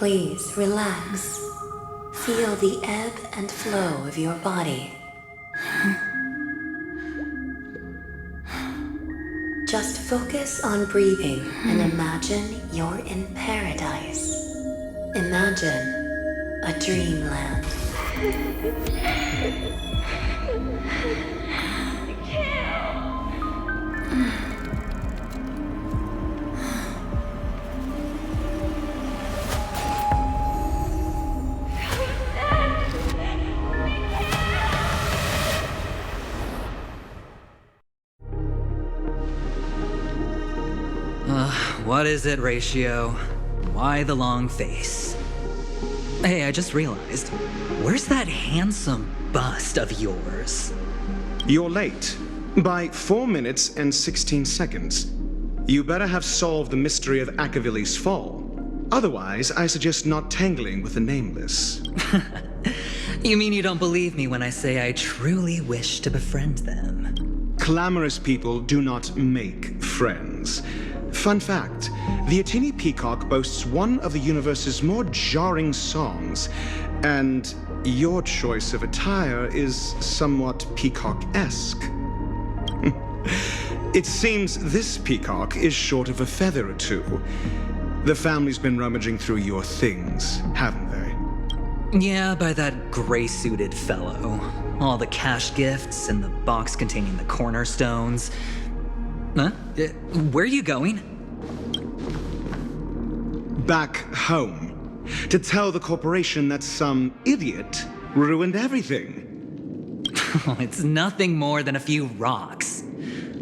Please relax. Feel the ebb and flow of your body. Just focus on breathing and imagine you're in paradise. Imagine a dreamland. What is it, Ratio? Why the long face? Hey, I just realized, where's that handsome bust of yours? You're late. By 4 minutes and 16 seconds. You better have solved the mystery of Akavili's fall. Otherwise, I suggest not tangling with the nameless. You mean you don't believe me when I say I truly wish to befriend them? Clamorous people do not make friends. Fun fact, the Atini Peacock boasts one of the universe's more jarring songs, and your choice of attire is somewhat peacock-esque. It seems this peacock is short of a feather or two. The family's been rummaging through your things, haven't they? Yeah, by that gray-suited fellow. All the cash gifts and the box containing the cornerstones. Huh? Where are you going? Back home. To tell the corporation that some idiot ruined everything. Oh, it's nothing more than a few rocks.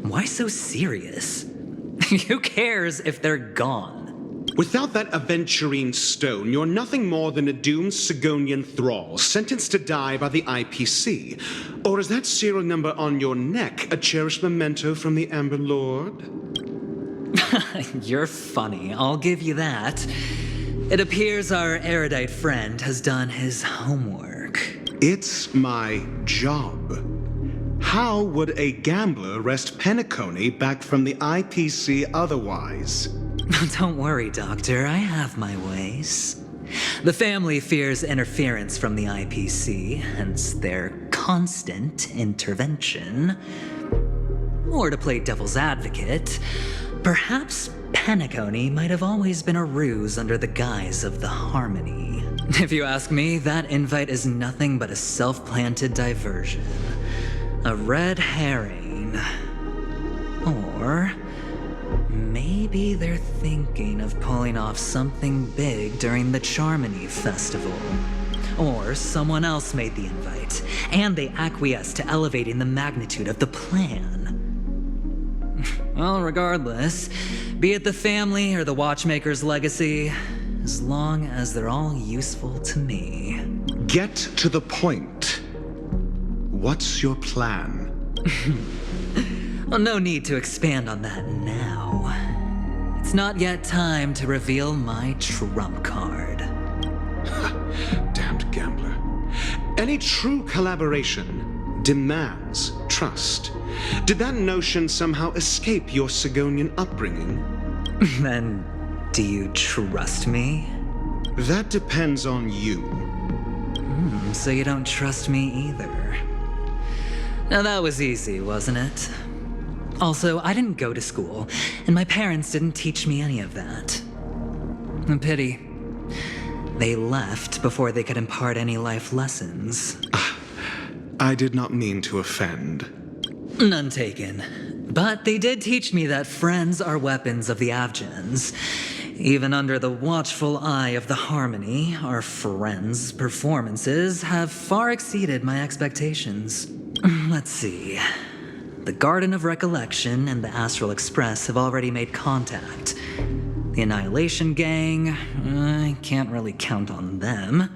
Why so serious? Who cares if they're gone? Without that aventurine stone, you're nothing more than a doomed Sigonian thrall, sentenced to die by the IPC. Or is that serial number on your neck a cherished memento from the Amber Lord? You're funny, I'll give you that. It appears our erudite friend has done his homework. It's my job. How would a gambler wrest Penacony back from the IPC otherwise? Don't worry, Doctor, I have my ways. The family fears interference from the IPC, hence their constant intervention. Or to play devil's advocate, perhaps Penacony might have always been a ruse under the guise of the Harmony. If you ask me, that invite is nothing but a self-planted diversion. A red herring. Or maybe they're thinking of pulling off something big during the Charmony Festival. Or someone else made the invite, and they acquiesced to elevating the magnitude of the plan. Well, regardless, be it the family or the Watchmaker's legacy, as long as they're all useful to me. Get to the point. What's your plan? Well, no need to expand on that now. It's not yet time to reveal my trump card. Damned gambler. Any true collaboration demands trust. Did that notion somehow escape your Sigonian upbringing? Then, do you trust me? That depends on you. So you don't trust me either. Now that was easy, wasn't it? Also, I didn't go to school, and my parents didn't teach me any of that. A pity. They left before they could impart any life lessons. I did not mean to offend. None taken. But they did teach me that friends are weapons of the Avgens. Even under the watchful eye of the Harmony, our friends' performances have far exceeded my expectations. Let's see. The Garden of Recollection and the Astral Express have already made contact. The Annihilation Gang, I can't really count on them.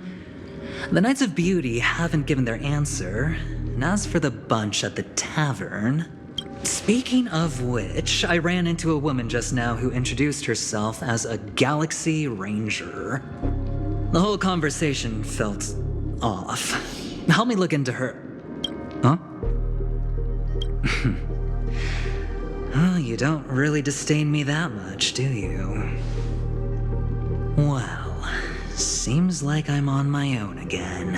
The Knights of Beauty haven't given their answer, and as for the bunch at the tavern... Speaking of which, I ran into a woman just now who introduced herself as a Galaxy Ranger. The whole conversation felt off. Help me look into her... Huh? Oh, you don't really disdain me that much, do you? Well, Seems like I'm on my own again.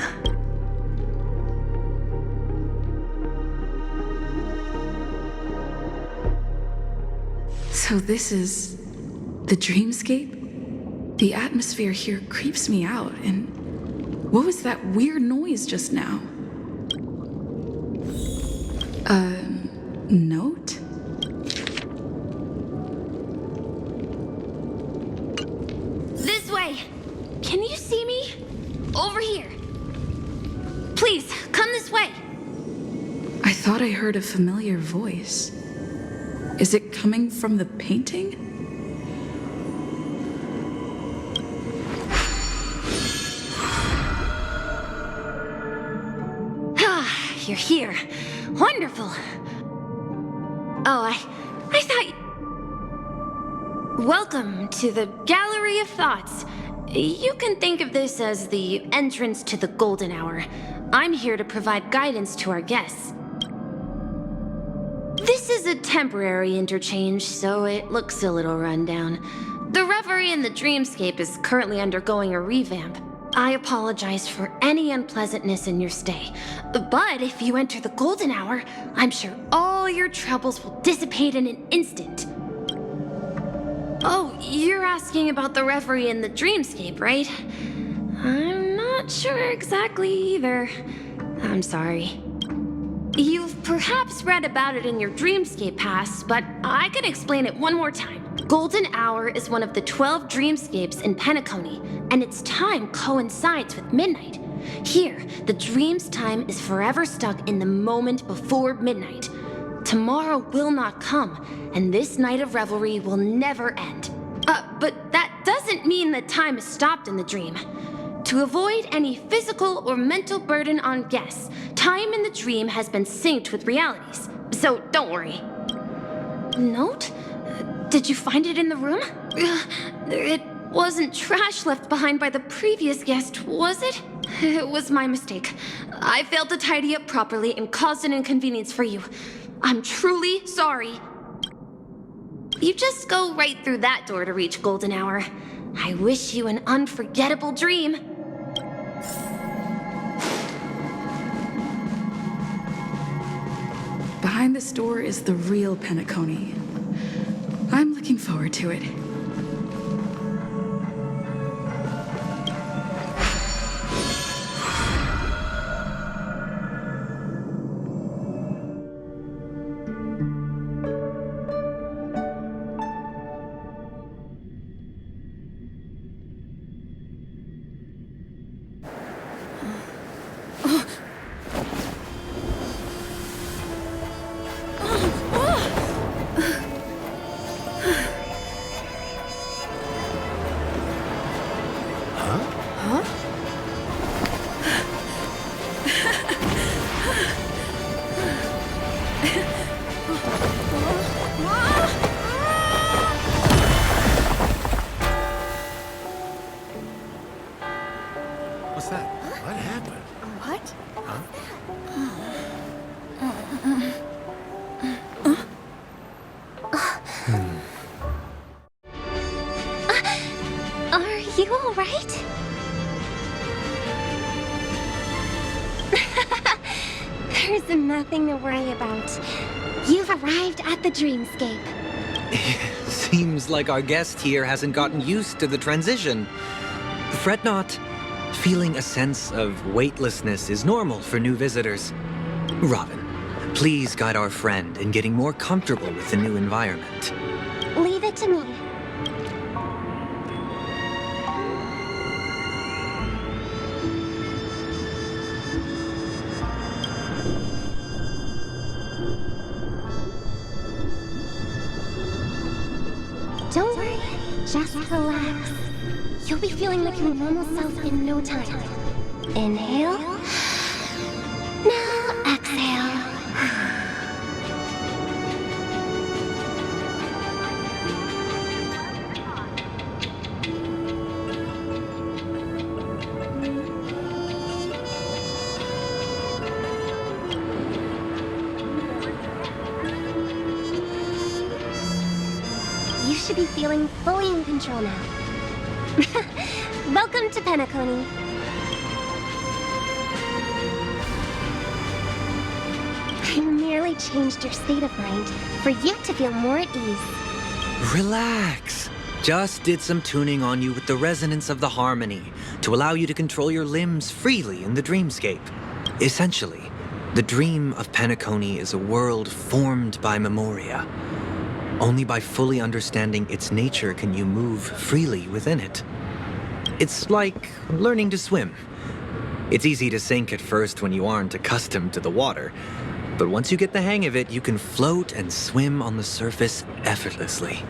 So this is the dreamscape? The atmosphere here creeps me out, and what was that weird noise just now? Note? This way! Can you see me? Over here. Please, come this way. I thought I heard a familiar voice. Is it coming from the painting? Ah, you're here. Wonderful. Oh, I thought Welcome to the Gallery of Thoughts. You can think of this as the entrance to the Golden Hour. I'm here to provide guidance to our guests. This is a temporary interchange, so it looks a little rundown. The Reverie in the Dreamscape is currently undergoing a revamp. I apologize for any unpleasantness in your stay, but if you enter the Golden Hour, I'm sure all your troubles will dissipate in an instant. Oh, you're asking about the Reverie in the Dreamscape, right? I'm not sure exactly either. I'm sorry. You've perhaps read about it in your Dreamscape Pass, but I can explain it one more time. Golden Hour is one of the 12 dreamscapes in Penacony, and its time coincides with midnight. Here, the dream's time is forever stuck in the moment before midnight. Tomorrow will not come, and this night of revelry will never end. But that doesn't mean that time is stopped in the dream. To avoid any physical or mental burden on guests, time in the dream has been synced with realities, so don't worry. Note? Did you find it in the room? It wasn't trash left behind by the previous guest, was it? It was my mistake. I failed to tidy up properly and caused an inconvenience for you. I'm truly sorry. You just go right through that door to reach Golden Hour. I wish you an unforgettable dream. Behind this door is the real Penacony. I'm looking forward to it. What's that? What happened? What? Are you all right? There's nothing to worry about. You've arrived at the Dreamscape. Seems like our guest here hasn't gotten used to the transition. Fret not. Feeling a sense of weightlessness is normal for new visitors. Robin, please guide our friend in getting more comfortable with the new environment. Leave it to me. Don't worry, just relax. You'll be feeling like your normal self in no time. Inhale. Now exhale. You should be feeling fully in control now. Welcome to Penacony. I merely changed your state of mind for you to feel more at ease. Relax. Just did some tuning on you with the resonance of the harmony to allow you to control your limbs freely in the dreamscape. Essentially, the dream of Penacony is a world formed by memoria. Only by fully understanding its nature can you move freely within it. It's like learning to swim. It's easy to sink at first when you aren't accustomed to the water, but once you get the hang of it, you can float and swim on the surface effortlessly.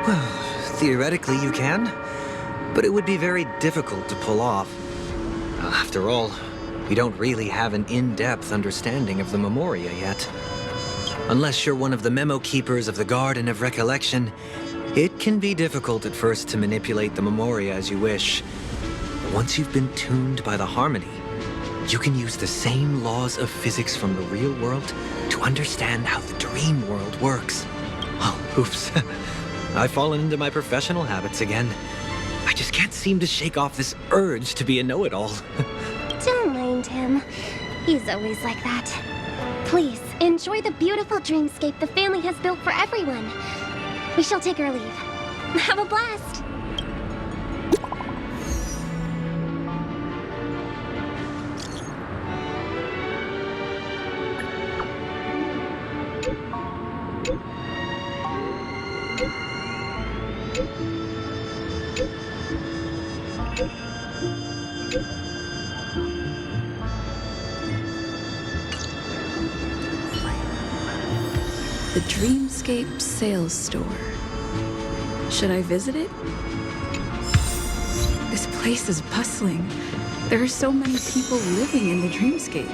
Well, theoretically you can, but it would be very difficult to pull off. After all, we don't really have an in-depth understanding of the memoria yet. Unless you're one of the memo keepers of the Garden of Recollection, it can be difficult at first to manipulate the memoria as you wish. But once you've been tuned by the harmony, you can use the same laws of physics from the real world to understand how the dream world works. Oh, oops. I've fallen into my professional habits again. I just can't seem to shake off this urge to be a know-it-all. Don't mind him. He's always like that. Please, enjoy the beautiful dreamscape the family has built for everyone. We shall take our leave. Have a blast! The Dreamscape Sales Store. Should I visit it? This place is bustling. There are so many people living in the Dreamscape.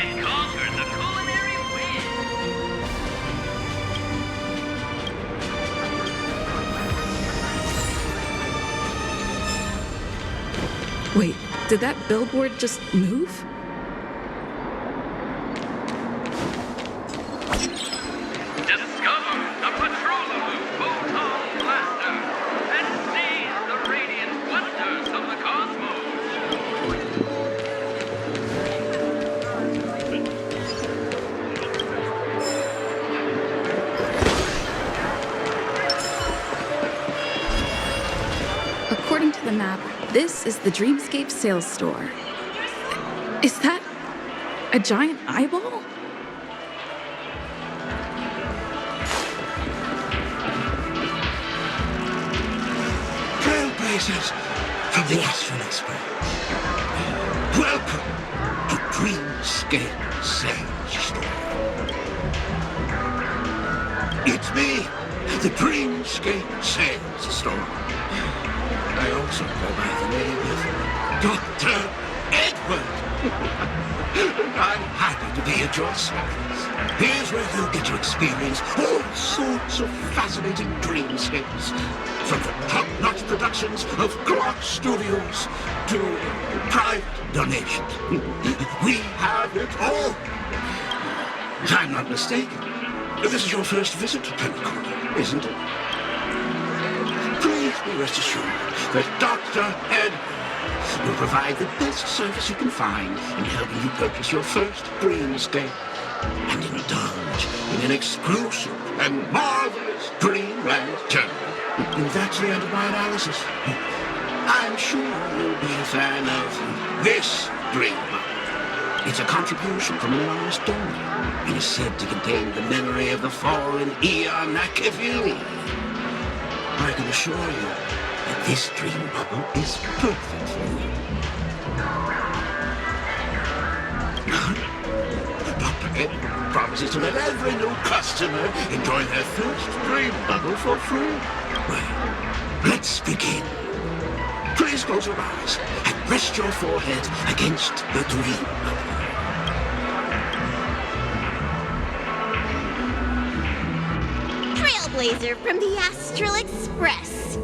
and conquer the culinary wind. Wait, did that billboard just move? Discover the Patrolaboo Photon Blaster and seize the radiant wonders of the cosmos. According to the map, this is the Dreamscape sales store. Is that a giant eyeball? Trailblazers from the Astral Express. Welcome to Dreamscape Sales Store. It's me, the Dreamscape Sales Store. I also go by the name of Dr. Edward. I'm happy to be at your service. Here's where you get to experience all sorts of fascinating dreamscapes. From the top-notch productions of Glock Studios to private donations. We have it all. If I'm not mistaken, this is your first visit to Pennycorner, isn't it? Please be rest assured that Dr. Ed will provide the best service you can find in helping you purchase your first dreamscape and indulge in an exclusive and marvelous dreamland journey. And that's the end of my analysis. I'm sure you'll be a fan of this dream bubble. It's a contribution from an anonymous donor and is said to contain the memory of the fallen Eon Machiavelli. I can assure you that this dream bubble is perfect for you. Dr. Ed promises to let every new customer enjoy their first dream bubble for free. Well, let's begin. Please close your eyes and rest your forehead against the dream bubble. Trailblazer from the Astral Express.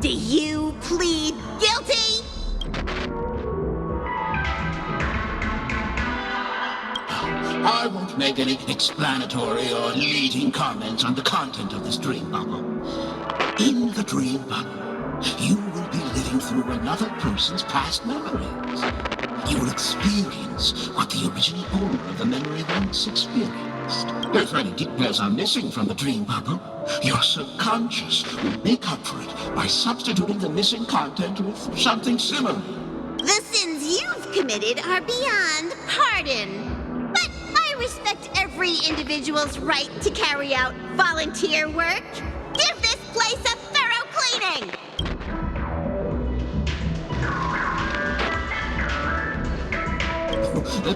Do you plead guilty? I won't make any explanatory or leading comments on the content of this dream bubble. In the dream bubble, you will be living through another person's past memories. You will experience what the original owner of the memory once experienced. If any details are missing from the dream bubble, your subconscious will make up for it by substituting the missing content with something similar. The sins you've committed are beyond pardon. But I respect every individual's right to carry out volunteer work. Give this place a thorough cleaning!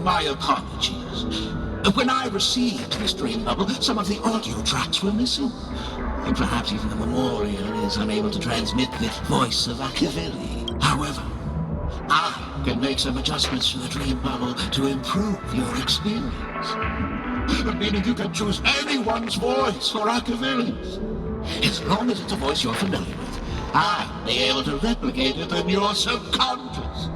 My apologies. When I received this dream bubble, some of the audio tracks were missing. And perhaps even the memorial is unable to transmit the voice of Machiavelli. However, I can make some adjustments to the dream bubble to improve your experience. Meaning you can choose anyone's voice for Machiavelli's. As long as it's a voice you're familiar with, I'll be able to replicate it in your subconscious.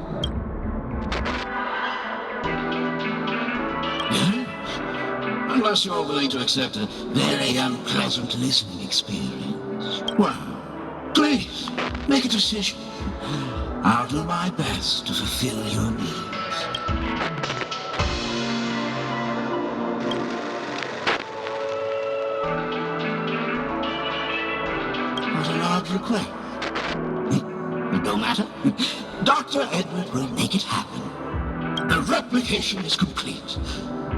Unless you're willing to accept a very unpleasant listening experience. Well, please, make a decision. I'll do my best to fulfill your needs. What an odd request. No matter. Dr. Edward will make it happen. The replication is complete.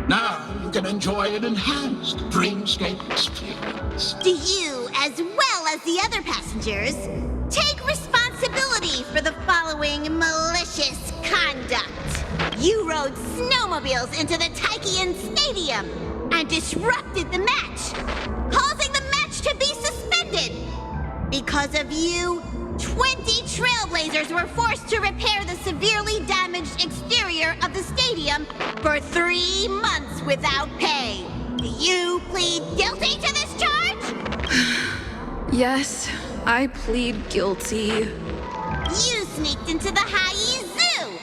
Now you can enjoy an enhanced dreamscape experience. Do you, as well as the other passengers, take responsibility for the following malicious conduct? You rode snowmobiles into the Taikian Stadium and disrupted the match, causing the match to be suspended. Because of you, 20 Trailblazers were forced to repair the severely damaged exterior of the stadium for 3 months without pay. Do you plead guilty to this charge? Yes, I plead guilty. You sneaked into the High Zoo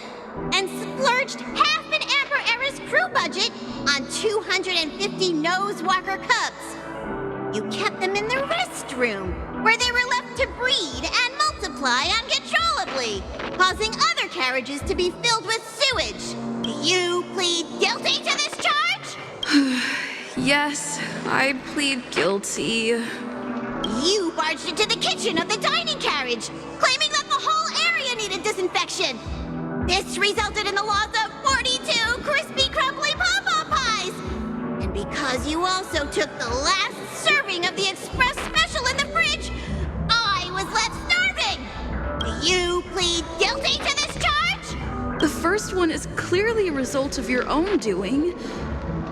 and splurged half an Amber Era's crew budget on 250 Nosewalker cubs. You kept them in the restroom, where they were left to breed and multiply uncontrollably, causing other carriages to be filled with sewage. Do you plead guilty to this charge? Yes, I plead guilty. You barged into the kitchen of the dining carriage, claiming that the whole area needed disinfection. This resulted in the loss of 42 crispy, crumbly pom-pom pies. And because you also took the last serving of the express special in the fridge, I was left starving. Do you plead guilty to this charge? The first one is clearly a result of your own doing,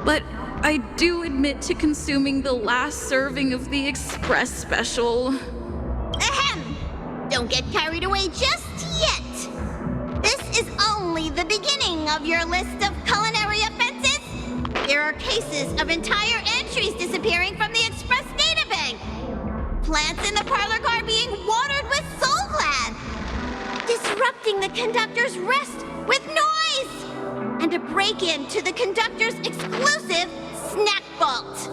but I do admit to consuming the last serving of the express special. Ahem! Don't get carried away just yet. This is only the beginning of your list of culinary offenses. There are cases of entire entries disappearing from the express databank. Plants in the parlor car being watered with Soul Glad. Disrupting the conductor's rest with noise. And a break-in to the conductor's exclusive snack vault.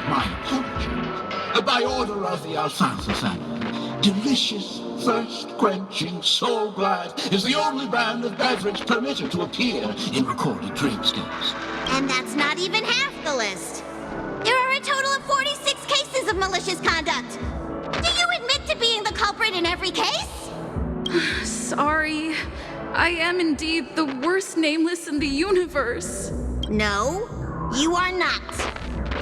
My apologies. By order of the Alfonso family, delicious, thirst-quenching Soul Glad is the only brand of beverage permitted to appear in recorded dreamscapes. And that's not even half the list. There are a total of 46 cases of malicious conduct. Do you admit to being the culprit in every case? Sorry. I am indeed the worst nameless in the universe. No, you are not.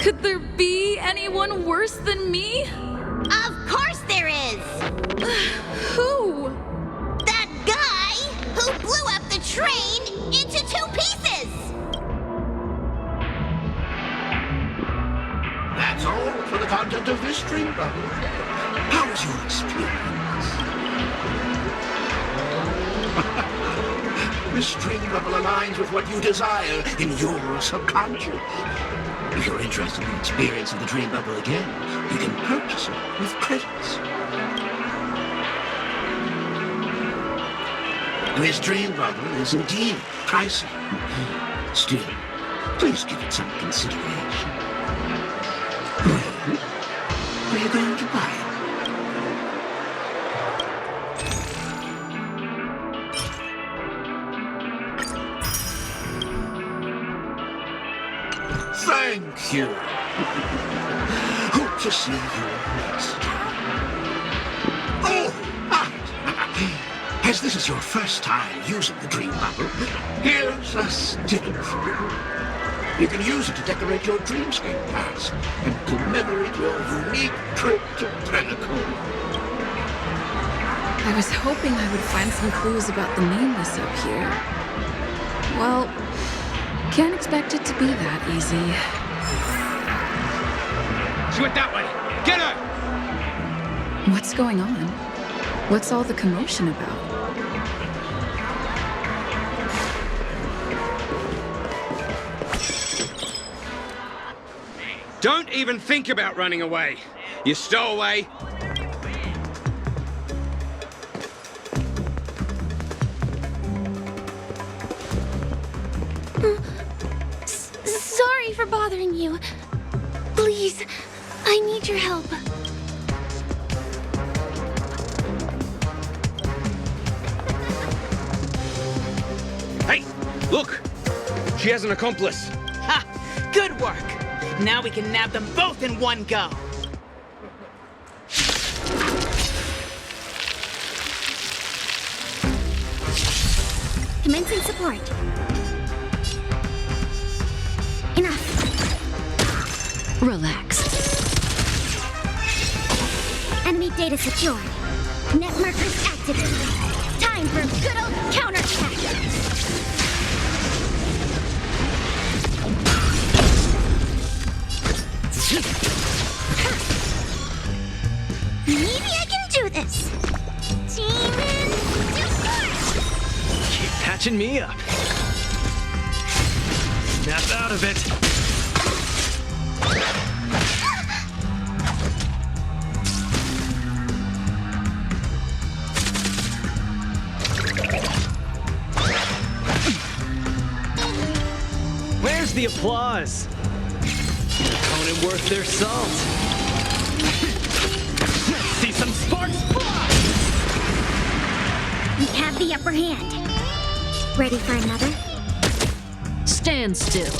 Could there be anyone worse than me? Of course there is. Who? That guy who blew up the train into 2 pieces. That's all for the content of this dream bubble. How was your experience? This dream bubble aligns with what you desire in your subconscious. If you're interested in experiencing the dream bubble again, you can purchase it with credits. This dream bubble is indeed pricey. Still, please give it some consideration. Well, are you going to buy it? Thank you. Hope to see you next time. Oh, as this is your first time using the dream bubble, here's a sticker for you. You can use it to decorate your dreamscape pass and commemorate your unique trip to Pinnacle. I was hoping I would find some clues about the nameless up here. Well, can't expect it to be that easy. She went that way! Get her! What's going on? What's all the commotion about? Don't even think about running away. You stowaway. Sorry for bothering you. Please, I need your help. Hey, look! She has an accomplice. Ha! Good work! Now we can nab them both in one go! Commencing support. Enough. Relax. Enemy data secured. Net markers activated. Time for a good old counterattack. patching me up. Snap out of it. Where's the applause? Opponent worth their salt. Let's see some sparks fly! We have the upper hand. Ready for another? Stand still.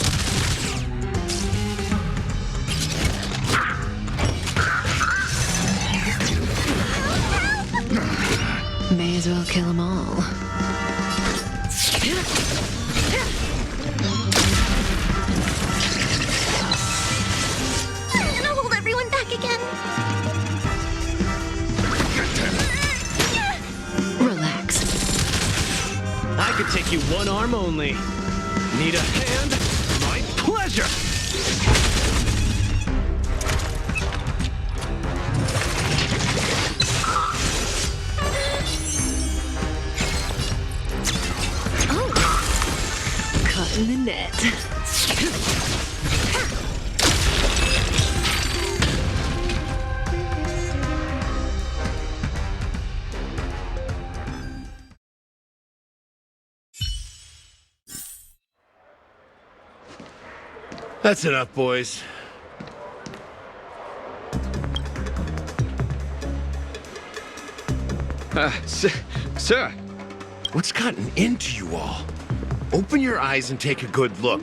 May as well kill them all. I'm gonna hold everyone back again. Relax. I could take you one arm only. Need a hand? My pleasure! Oh! Caught in the net. That's enough, boys. Sir, what's gotten into you all? Open your eyes and take a good look.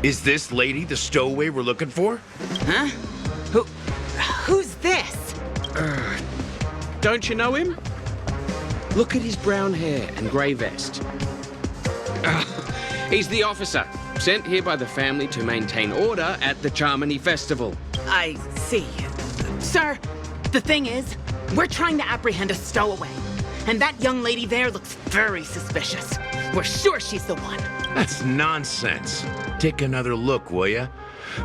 Is this lady the stowaway we're looking for? Huh? Who's this? Don't you know him? Look at his brown hair and grey vest. He's the officer, sent here by the family to maintain order at the Charmony Festival. I see. Sir, the thing is, we're trying to apprehend a stowaway. And that young lady there looks very suspicious. We're sure she's the one. That's nonsense. Take another look, will ya?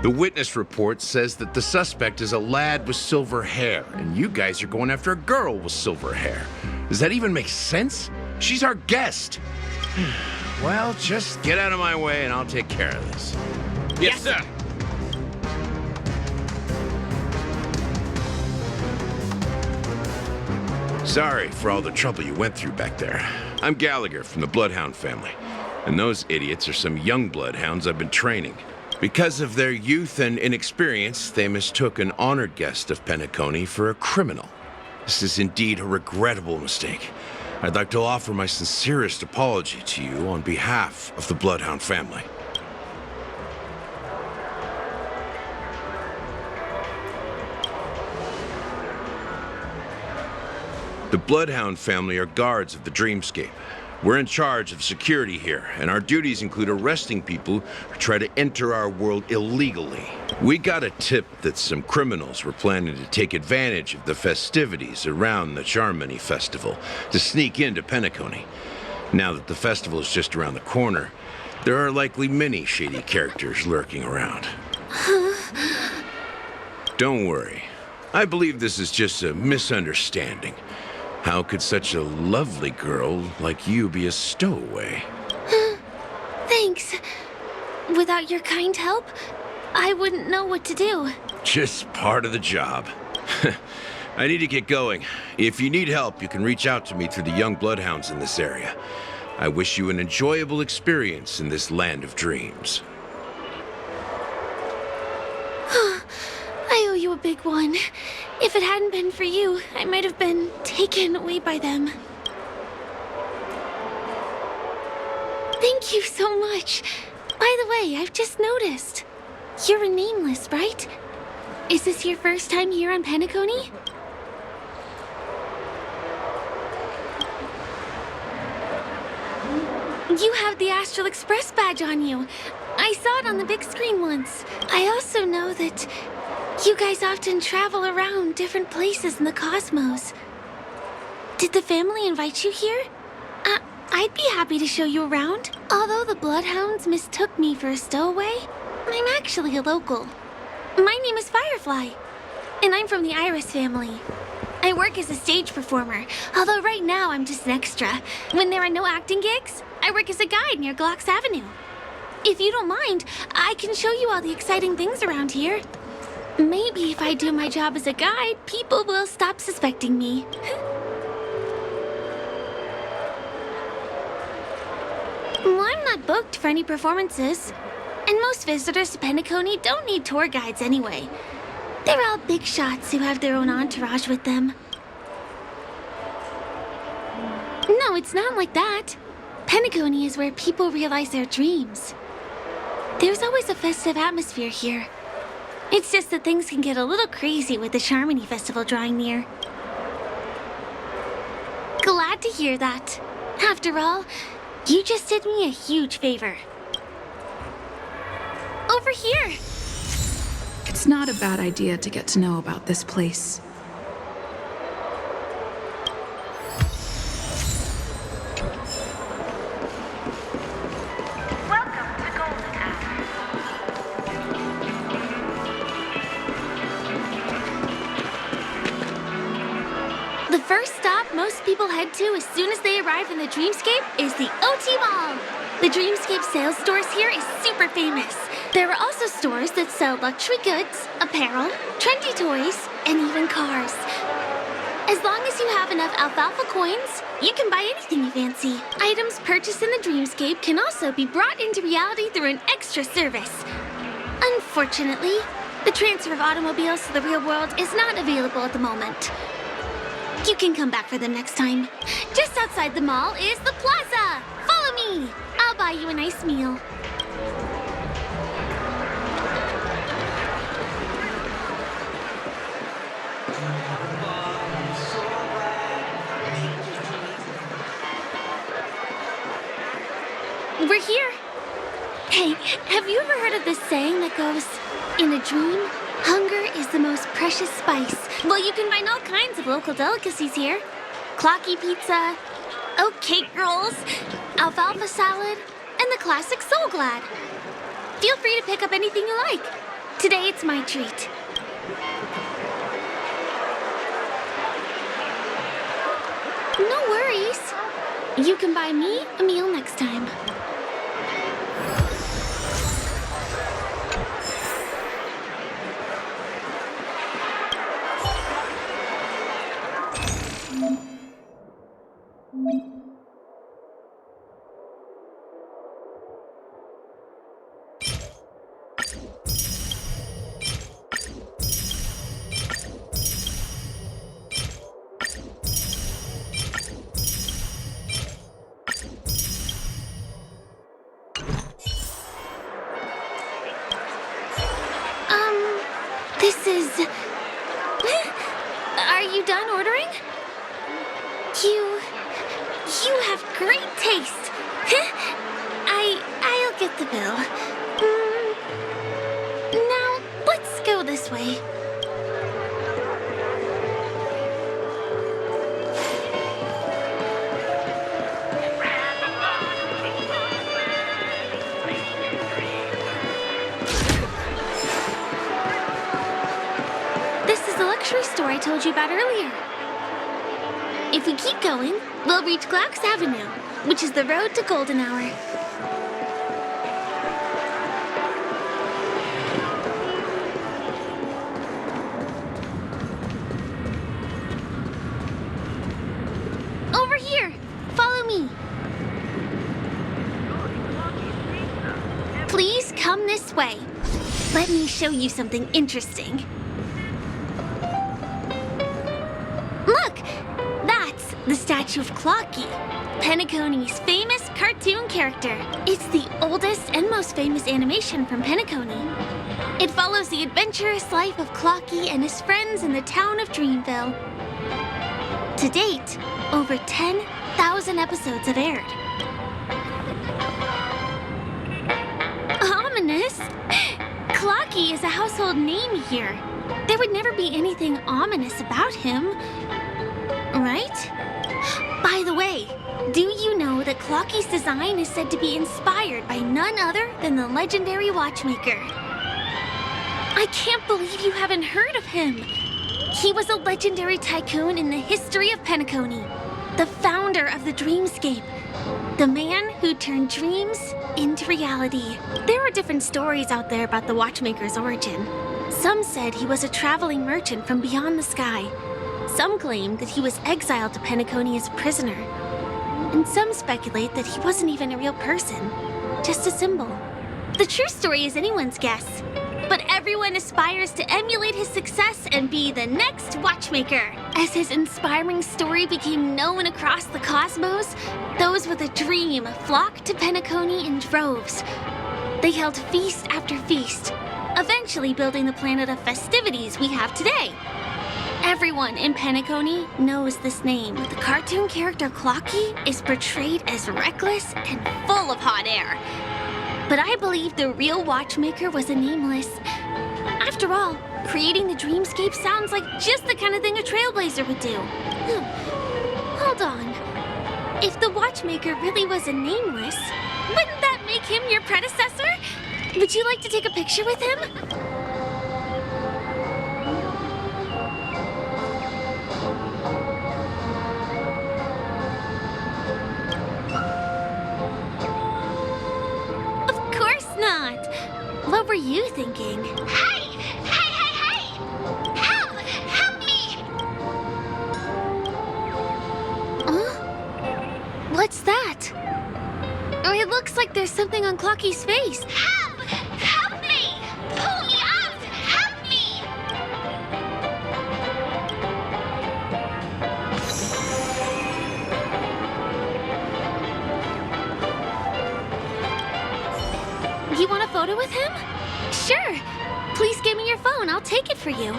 The witness report says that the suspect is a lad with silver hair, and you guys are going after a girl with silver hair. Does that even make sense? She's our guest. Well, just get out of my way and I'll take care of this. Yes, sir. Sorry for all the trouble you went through back there. I'm Gallagher from the Bloodhound family, and those idiots are some young Bloodhounds I've been training. Because of their youth and inexperience, they mistook an honored guest of Penacony for a criminal. This is indeed a regrettable mistake. I'd like to offer my sincerest apology to you on behalf of the Bloodhound family. The Bloodhound family are guards of the Dreamscape. We're in charge of security here, and our duties include arresting people who try to enter our world illegally. We got a tip that some criminals were planning to take advantage of the festivities around the Charmony Festival to sneak into Penacony. Now that the festival is just around the corner, there are likely many shady characters lurking around. Don't worry. I believe this is just a misunderstanding. How could such a lovely girl like you be a stowaway? Thanks. Without your kind help, I wouldn't know what to do. Just part of the job. I need to get going. If you need help, you can reach out to me through the young bloodhounds in this area. I wish you an enjoyable experience in this land of dreams. I owe you a big one. If it hadn't been for you, I might have been taken away by them. Thank you so much. By the way, I've just noticed. You're a nameless, right? Is this your first time here on Penacony? You have the Astral Express badge on you. I saw it on the big screen once. I also know that you guys often travel around different places in the cosmos. Did the family invite you here? I'd be happy to show you around. Although the Bloodhounds mistook me for a stowaway, I'm actually a local. My name is Firefly, and I'm from the Iris family. I work as a stage performer, although right now I'm just an extra. When there are no acting gigs, I work as a guide near Glox Avenue. If you don't mind, I can show you all the exciting things around here. Maybe if I do my job as a guide, people will stop suspecting me. Well, I'm not booked for any performances. And most visitors to Penacony don't need tour guides anyway. They're all big shots who have their own entourage with them. No, it's not like that. Penacony is where people realize their dreams. There's always a festive atmosphere here. It's just that things can get a little crazy with the Charmony Festival drawing near. Glad to hear that. After all, you just did me a huge favor. Over here! It's not a bad idea to get to know about this place. The first stop most people head to as soon as they arrive in the Dreamscape is the OT Mall. The Dreamscape sales stores here is super famous. There are also stores that sell luxury goods, apparel, trendy toys, and even cars. As long as you have enough alfalfa coins, you can buy anything you fancy. Items purchased in the Dreamscape can also be brought into reality through an extra service. Unfortunately, the transfer of automobiles to the real world is not available at the moment. You can come back for them next time. Just outside the mall is the plaza. Follow me. I'll buy you a nice meal. We're here. Hey, have you ever heard of this saying that goes, in a dream, hunger is the most precious spice? Well, you can find all kinds of local delicacies here. Clocky pizza, oat cake rolls, alfalfa salad, and the classic Soul Glad. Feel free to pick up anything you like. Today it's my treat. No worries. You can buy me a meal next time. This is... Are you done ordering? You have great taste. I'll get the bill. Now, let's go this way. This is the luxury store I told you about earlier. If we keep going, we'll reach Glox Avenue, which is the road to Golden Hour. Over here! Follow me! Please come this way. Let me show you something interesting. Look! That's the statue of Clocky, Penacony's famous cartoon character. It's the oldest and most famous animation from Penacony. It follows the adventurous life of Clocky and his friends in the town of Dreamville. To date, over 10,000 episodes have aired. Ominous? Clocky is a household name here. There would never be anything ominous about him, right? By the way, do you know that Clocky's design is said to be inspired by none other than the legendary watchmaker? I can't believe you haven't heard of him. He was a legendary tycoon in the history of Penacony, the founder of the Dreamscape, The man who turned dreams into reality. There are different stories out there about the Watchmaker's origin. Some said he was a traveling merchant from beyond the sky. Some claim that he was exiled to Penacony as a prisoner. And some speculate that he wasn't even a real person, just a symbol. The true story is anyone's guess, but everyone aspires to emulate his success and be the next Watchmaker. As his inspiring story became known across the cosmos, those with a dream flocked to Penacony in droves. They held feast after feast, eventually building the planet of festivities we have today. Everyone in Penacony knows this name. The cartoon character Clocky is portrayed as reckless and full of hot air. But I believe the real Watchmaker was a nameless. After all, creating the dreamscape sounds like just the kind of thing a Trailblazer would do. Hold on. If the Watchmaker really was a nameless, wouldn't that make him your predecessor? Would you like to take a picture with him? Not. What were you thinking? Hey! Help! Help me! Huh? What's that? Oh, it looks like there's something on Clocky's face. Help! Help me! Pull me out! Help me! You want a photo with him? Sure. Please give me your phone. I'll take it for you.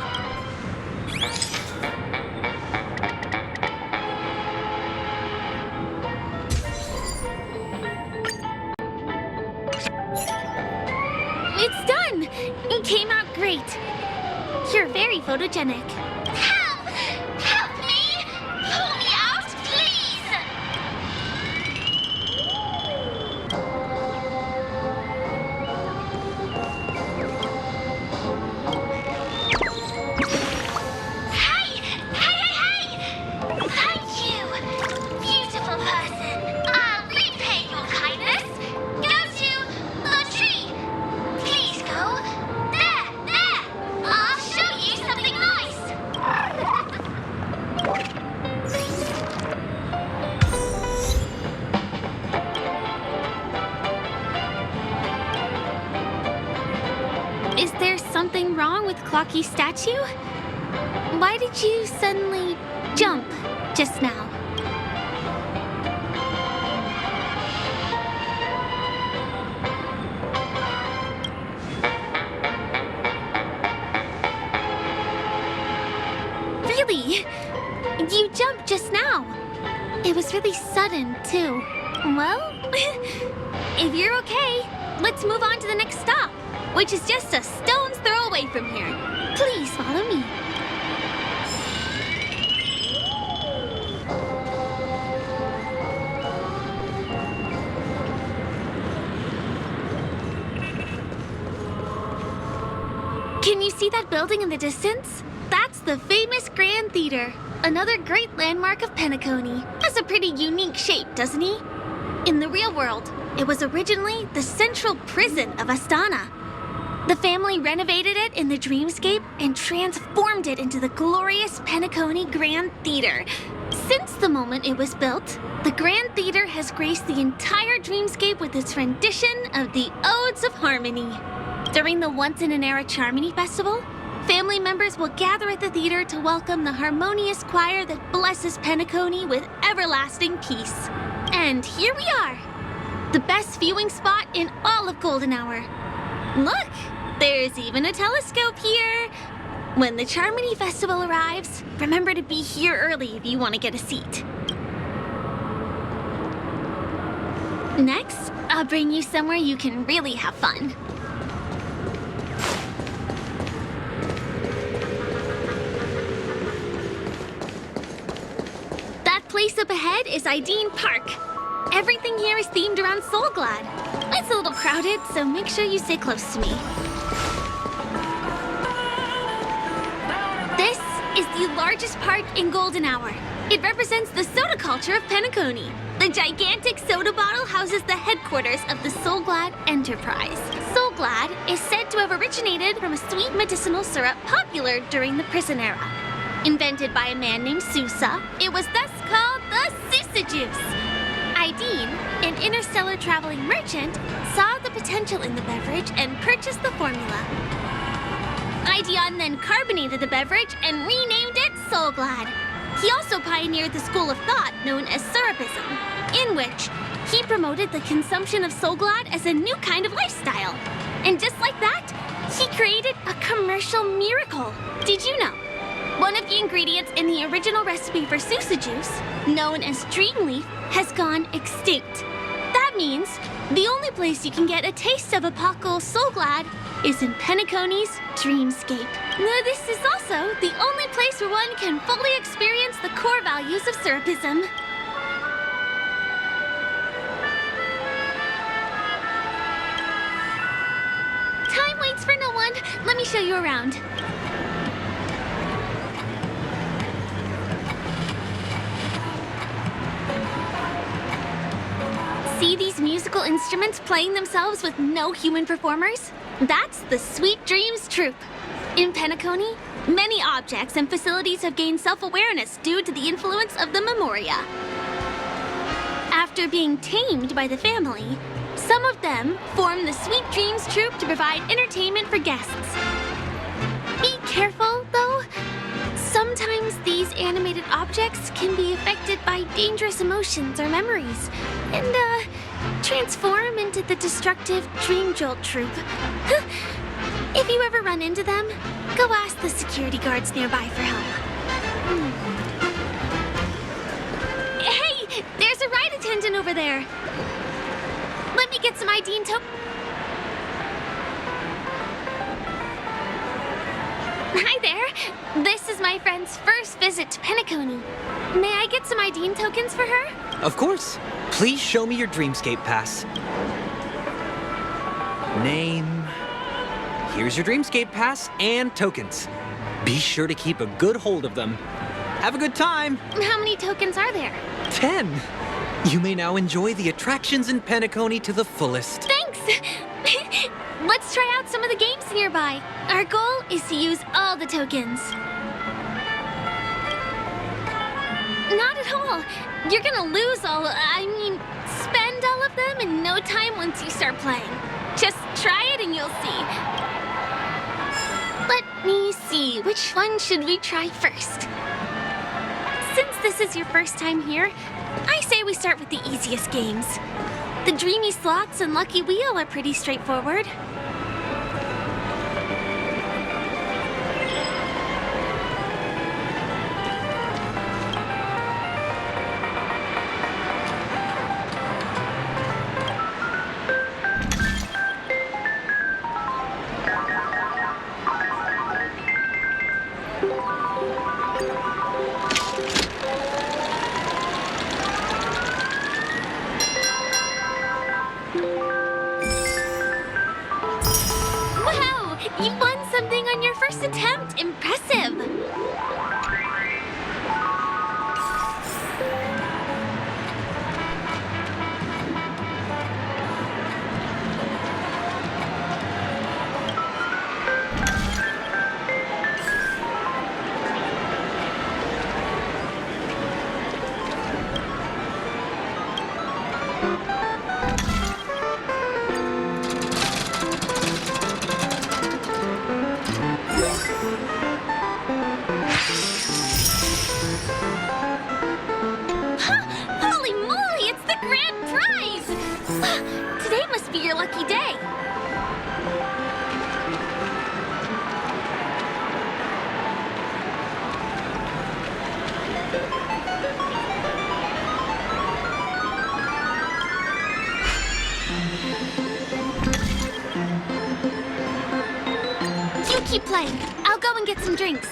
It's done. It came out great. You're very photogenic. Help! Help me! Pull me out, please! Is there something wrong with Clocky's statue? Why did you suddenly jump just now? Really? You jumped just now. It was really sudden, too. Well, if you're okay, let's move on to the next stop, which is just a stone's throw away from here. Please follow me. Can you see that building in the distance? That's the famous Grand Theater, another great landmark of Penacony. Has a pretty unique shape, doesn't he? In the real world, it was originally the central prison of Astana. The family renovated it in the dreamscape and transformed it into the glorious Penacony Grand Theater. Since the moment it was built, the Grand Theater has graced the entire dreamscape with its rendition of the Odes of Harmony. During the once-in-an-era Charmony Festival, family members will gather at the theater to welcome the harmonious choir that blesses Penacony with everlasting peace. And here we are, the best viewing spot in all of Golden Hour. Look, there's even a telescope here. When the Charmony Festival arrives, remember to be here early if you want to get a seat. Next, I'll bring you somewhere you can really have fun. That place up ahead is Ideen Park. Everything here is themed around Soulglad. It's a little crowded, so make sure you stay close to me. This is the largest park in Golden Hour. It represents the soda culture of Penacony. The gigantic soda bottle houses the headquarters of the Soulglad Enterprise. Soulglad is said to have originated from a sweet medicinal syrup popular during the prison era. Invented by a man named Sousa, it was thus called the Sousa Juice. Ideen, an interstellar traveling merchant, saw the potential in the beverage and purchased the formula. Ideon then carbonated the beverage and renamed it Soulglad. He also pioneered the school of thought known as Syrupism, in which he promoted the consumption of Soulglad as a new kind of lifestyle. And just like that, he created a commercial miracle. Did you know? One of the ingredients in the original recipe for Sousa Juice, known as Dreamleaf, has gone extinct. That means the only place you can get a taste of Apoco Soulglad is in Penacony's Dreamscape. Now, this is also the only place where one can fully experience the core values of Syrupism. Time waits for no one. Let me show you around. See these musical instruments playing themselves with no human performers? That's the Sweet Dreams Troupe. In Penacony, many objects and facilities have gained self-awareness due to the influence of the Memoria. After being tamed by the family, some of them form the Sweet Dreams Troupe to provide entertainment for guests. Be careful, though. Sometimes these animated objects can be affected by dangerous emotions or memories, and, transform into the destructive Dream Jolt Troupe. If you ever run into them, go ask the security guards nearby for help. Hey, there's a ride attendant over there. Let me get some ID and Hi there. This is my friend's first visit to Penacony. May I get some ID and tokens for her? Of course. Please show me your Dreamscape pass. Name. Here's your Dreamscape pass and tokens. Be sure to keep a good hold of them. Have a good time. How many tokens are there? 10. You may now enjoy the attractions in Penacony to the fullest. Thanks. Let's try out some of the games nearby. Our goal is to use all the tokens. Not at all. You're gonna lose spend all of them in no time once you start playing. Just try it and you'll see. Let me see, which one should we try first? Since this is your first time here, I say we start with the easiest games. The Dreamy Slots and Lucky Wheel are pretty straightforward. You won something on your first attempt! Impressive! Holy moly, it's the grand prize! Today must be your lucky day. You keep playing. I'll go and get some drinks.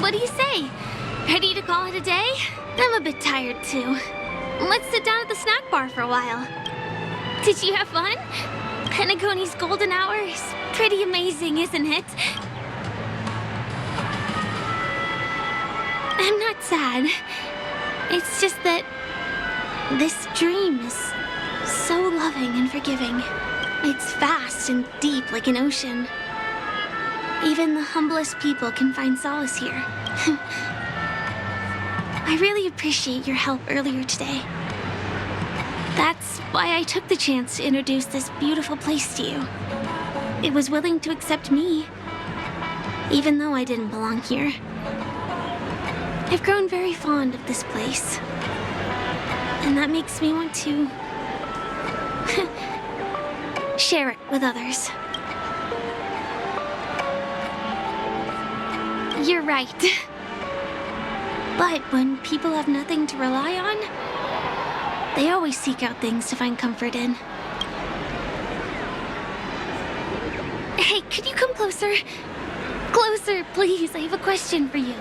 What do you say? Ready to call it a day? I'm a bit tired too. Let's sit down at the snack bar for a while. Did you have fun? Penacony's golden hour is pretty amazing, isn't it? I'm not sad. It's just that this dream is so loving and forgiving. It's vast and deep like an ocean. Even the humblest people can find solace here. I really appreciate your help earlier today. That's why I took the chance to introduce this beautiful place to you. It was willing to accept me, even though I didn't belong here. I've grown very fond of this place, and that makes me want to share it with others. You're right. But when people have nothing to rely on, they always seek out things to find comfort in. Hey, could you come closer? Closer, please. I have a question for you.